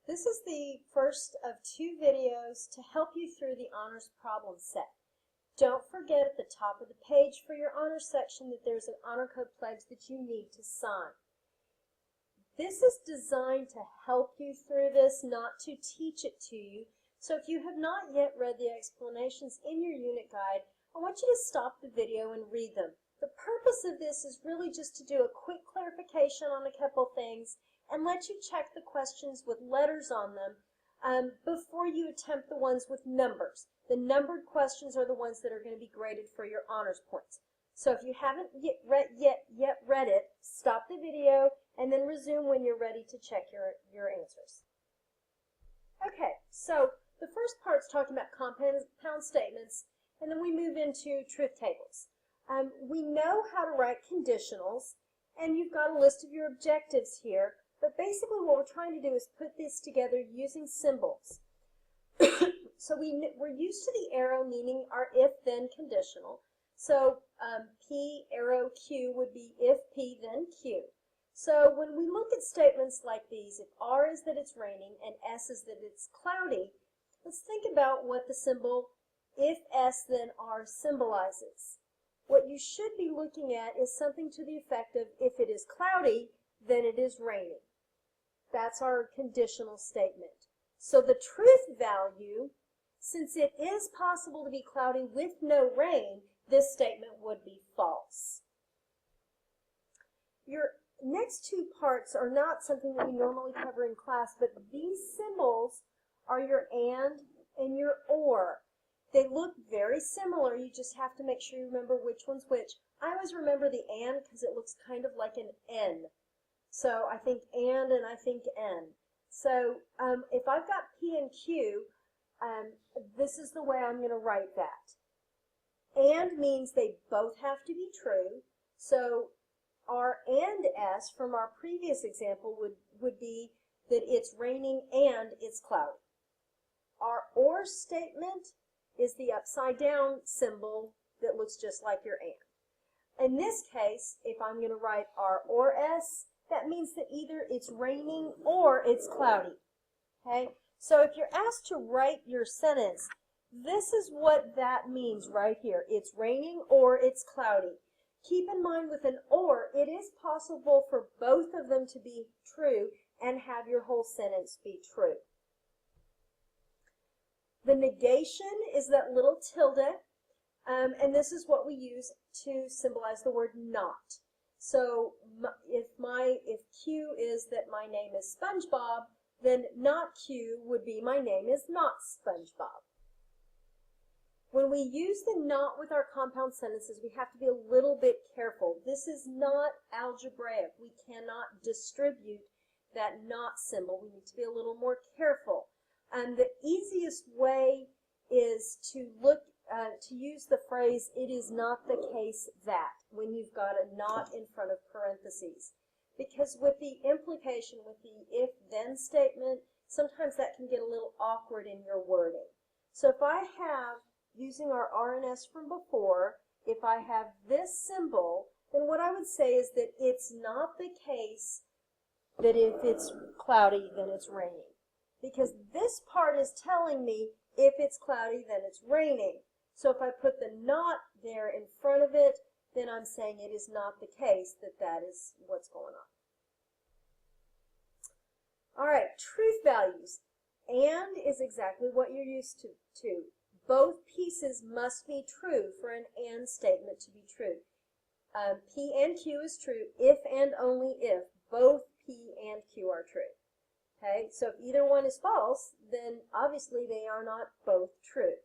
This is the first of 2 videos to help you through the honors problem set. Don't forget at the top of the page for your honors section that there's an honor code pledge that you need to sign. This is designed to help you through this, not to teach it to you. So if you have not yet read the explanations in your unit guide, I want you to stop the video and read them. The purpose of this is really just to do a quick clarification on a couple things and let you check the questions with letters on them before you attempt the ones with numbers. The numbered questions are the ones that are going to be graded for your honors points. So if you haven't yet read it, stop the video and then resume when you're ready to check your answers. Okay, so the first part's talking about compound statements, and then we move into truth tables. We know how to write conditionals, and you've got a list of your objectives here, but basically what we're trying to do is put this together using symbols. So we're used to the arrow meaning our if-then conditional. So P arrow Q would be if P then Q. So when we look at statements like these, if R is that it's raining and S is that it's cloudy, let's think about what the symbol if S then R symbolizes. What you should be looking at is something to the effect of if it is cloudy, then it is raining. That's our conditional statement. So the truth value, since it is possible to be cloudy with no rain, this statement would be false. Your next 2 parts are not something that we normally cover in class, but these symbols are your and your or. They look very similar. You just have to make sure you remember which one's which. I always remember the and because it looks kind of like an N. So I think and I think N. So if I've got P and Q, this is the way I'm going to write that. And means they both have to be true. So our and S from our previous example would be that it's raining and it's cloudy. Our or statement is the upside down symbol that looks just like your and. In this case, if I'm going to write R or S, that means that either it's raining or it's cloudy. Okay? So if you're asked to write your sentence, this is what that means right here. It's raining or it's cloudy. Keep in mind with an or, it is possible for both of them to be true and have your whole sentence be true. The negation is that little tilde, and this is what we use to symbolize the word not. So if Q is that my name is SpongeBob, then not Q would be my name is not SpongeBob. When we use the not with our compound sentences, we have to be a little bit careful. This is not algebraic. We cannot distribute that not symbol. We need to be a little more careful. And the easiest way is to use the phrase, it is not the case that, when you've got a not in front of parentheses. Because with the implication, with the if-then statement, sometimes that can get a little awkward in your wording. So if I have, using our R and S from before, if I have this symbol, then what I would say is that it's not the case that if it's cloudy, then it's raining. Because this part is telling me if it's cloudy, then it's raining. So if I put the not there in front of it, then I'm saying it is not the case that that is what's going on. All right, truth values. And is exactly what you're used to. Both pieces must be true for an and statement to be true. P and Q is true if and only if both P and Q are true. Okay, so if either one is false, then obviously they are not both true.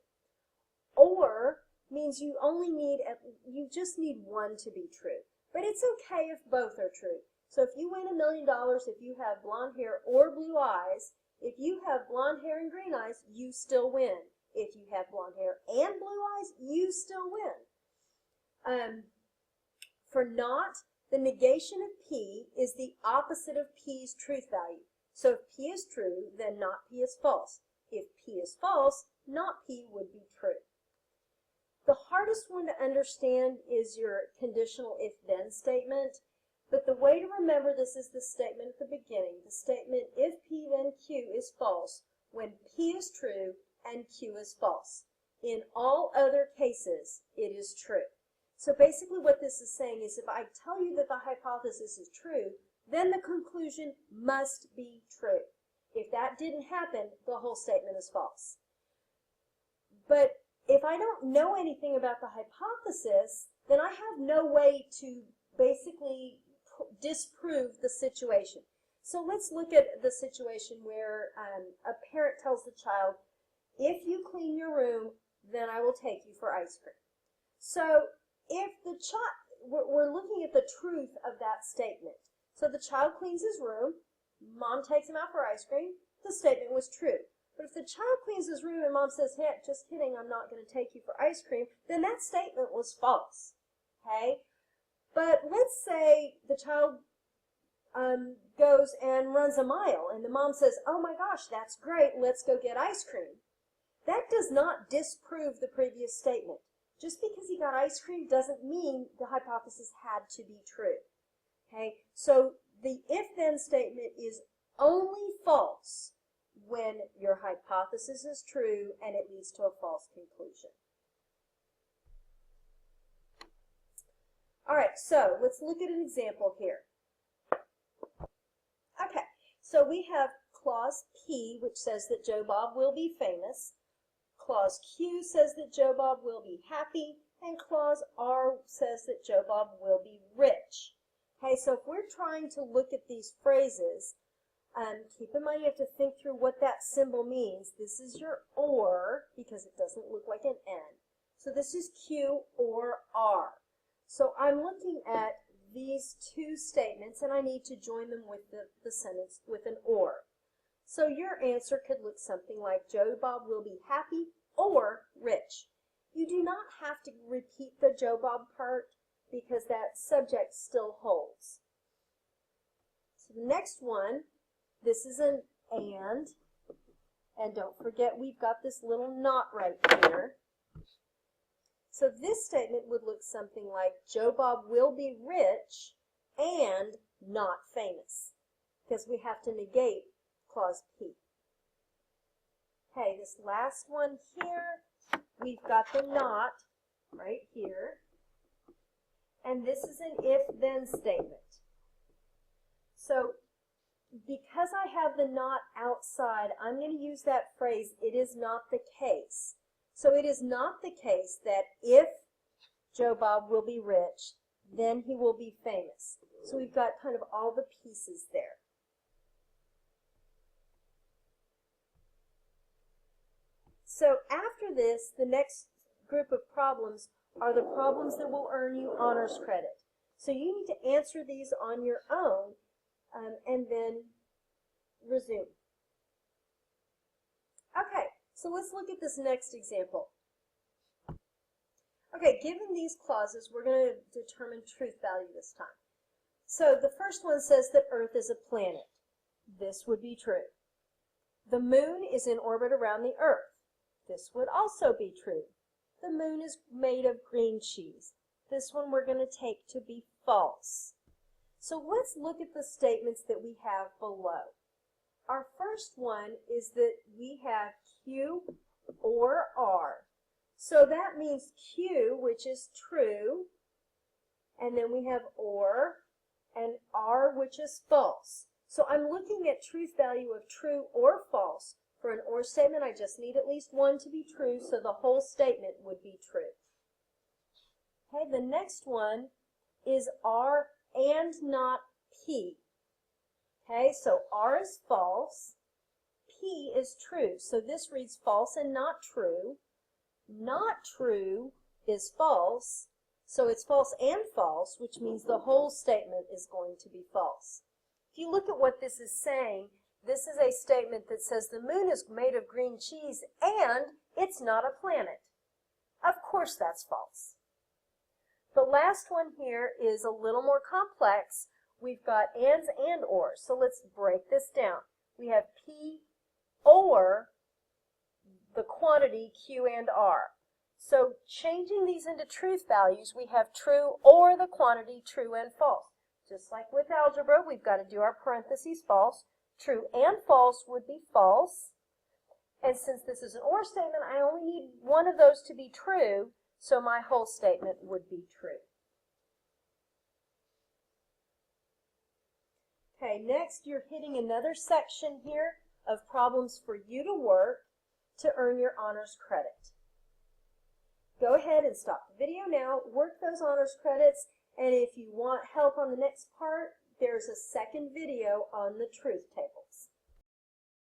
Or means you just need one to be true. But it's okay if both are true. So if you win $1 million, if you have blonde hair or blue eyes, if you have blonde hair and green eyes, you still win. If you have blonde hair and blue eyes, you still win. For not, the negation of P is the opposite of P's truth value. So if P is true, then not P is false. If P is false, not P would be true. The hardest one to understand is your conditional if-then statement. But the way to remember this is the statement at the beginning. The statement, if P then Q, is is false when P is true and Q is false. In all other cases, it is true. So basically what this is saying is if I tell you that the hypothesis is true, then the conclusion must be true. If that didn't happen, the whole statement is false. But if I don't know anything about the hypothesis, then I have no way to basically disprove the situation. So let's look at the situation where a parent tells the child, if you clean your room, then I will take you for ice cream. So if the child, we're looking at the truth of that statement. So the child cleans his room, mom takes him out for ice cream, the statement was true. But if the child cleans his room and mom says, hey, just kidding, I'm not going to take you for ice cream, then that statement was false. Okay? But let's say the child goes and runs a mile and the mom says, oh my gosh, that's great, let's go get ice cream. That does not disprove the previous statement. Just because he got ice cream doesn't mean the hypothesis had to be true. Okay? So the if-then statement is only false when your hypothesis is true and it leads to a false conclusion. All right, so let's look at an example here. Okay, so we have clause P, which says that Joe Bob will be famous. Clause Q says that Joe Bob will be happy. And clause R says that Joe Bob will be rich. Okay, so if we're trying to look at these phrases, keep in mind you have to think through what that symbol means. This is your OR because it doesn't look like an N. So this is Q or R. So I'm looking at these two statements and I need to join them with the sentence with an OR. So your answer could look something like Joe Bob will be happy or rich. You do not have to repeat the Joe Bob part because that subject still holds. So the next one, this is an and don't forget we've got this little not right here. So this statement would look something like Joe Bob will be rich and not famous because we have to negate clause P. Okay, this last one here, we've got the not right here. And this is an if-then statement. So because I have the not outside, I'm going to use that phrase, it is not the case. So it is not the case that if Joe Bob will be rich, then he will be famous. So we've got kind of all the pieces there. So after this, the next group of problems are the problems that will earn you honors credit. So you need to answer these on your own and then resume. Okay, so let's look at this next example. Okay, given these clauses, we're going to determine truth value this time. So the first one says that Earth is a planet. This would be true. The moon is in orbit around the Earth. This would also be true. The moon is made of green cheese. This one we're going to take to be false. So let's look at the statements that we have below. Our first one is that we have Q or R. So that means Q, which is true, and then we have OR, and R, which is false. So I'm looking at truth value of true or false. For an OR statement, I just need at least one to be true, so the whole statement would be true. Okay, the next one is R and not P. Okay, so R is false, P is true. So this reads false and not true. Not true is false, so it's false and false, which means the whole statement is going to be false. If you look at what this is saying, this is a statement that says the moon is made of green cheese and it's not a planet. Of course that's false. The last one here is a little more complex. We've got ands and ors, so let's break this down. We have P or the quantity Q and R. So changing these into truth values, we have true or the quantity true and false. Just like with algebra, we've got to do our parentheses false. True and false would be false. And since this is an or statement, I only need one of those to be true, so my whole statement would be true. Okay, next you're hitting another section here of problems for you to work to earn your honors credit. Go ahead and stop the video now, work those honors credits, and if you want help on the next part, there's a second video on the truth tables.